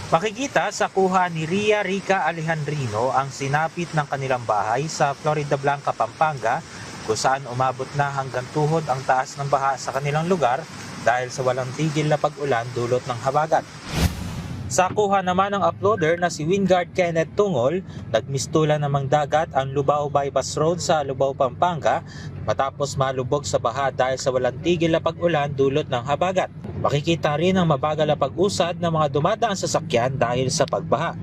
Makikita sa kuha ni Ria Rica Alejandrino ang sinapit ng kanilang bahay sa Florida Blanca, Pampanga, kung saan umabot na hanggang tuhod ang taas ng baha sa kanilang lugar dahil sa walang tigil na pag-ulan dulot ng habagat. Sa kuha naman ng uploader na si Wingard Kenneth Tungol, nagmistulan namang dagat ang Lubao Bypass Road sa Lubao, Pampanga matapos malubog sa baha dahil sa walang tigil na pag-ulan dulot ng habagat. Makikita rin ang mabagal na pag-usad ng mga dumadaang sasakyan dahil sa pagbaha.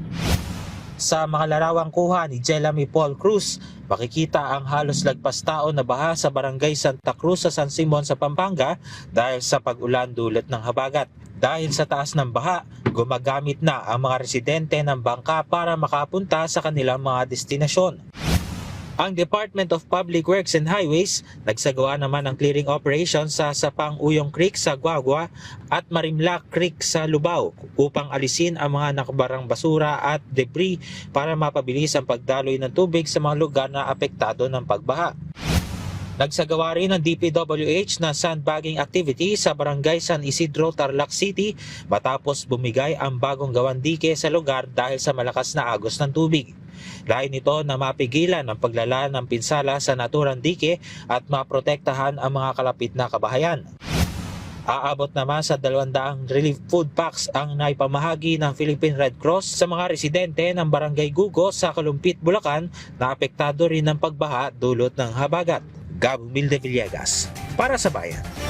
Sa mga larawang kuha ni Jelamy Paul Cruz, makikita ang halos lagpas tao na baha sa barangay Santa Cruz sa San Simon sa Pampanga dahil sa pag-ulan dulot ng habagat. Dahil sa taas ng baha, gumagamit na ang mga residente ng bangka para makapunta sa kanilang mga destinasyon. Ang Department of Public Works and Highways nagsagawa naman ng clearing operation sa Sapang Uyong Creek sa Guagua at Marimlac Creek sa Lubao upang alisin ang mga nakabarang basura at debris para mapabilis ang pagdaloy ng tubig sa mga lugar na apektado ng pagbaha. Nagsagawa rin ng DPWH na sandbagging activity sa Barangay San Isidro, Tarlac City matapos bumigay ang bagong gawang dike sa lugar dahil sa malakas na agos ng tubig. Lain nito na mapigilan ang paglala ng pinsala sa naturang dike at maprotektahan ang mga kalapit na kabahayan. Aabot naman sa 200 relief food packs ang naipamahagi ng Philippine Red Cross sa mga residente ng Barangay Gugo sa Kalumpit, Bulacan na apektado rin ng pagbaha dulot ng habagat. Gab Milde Villegas para sa Bayan.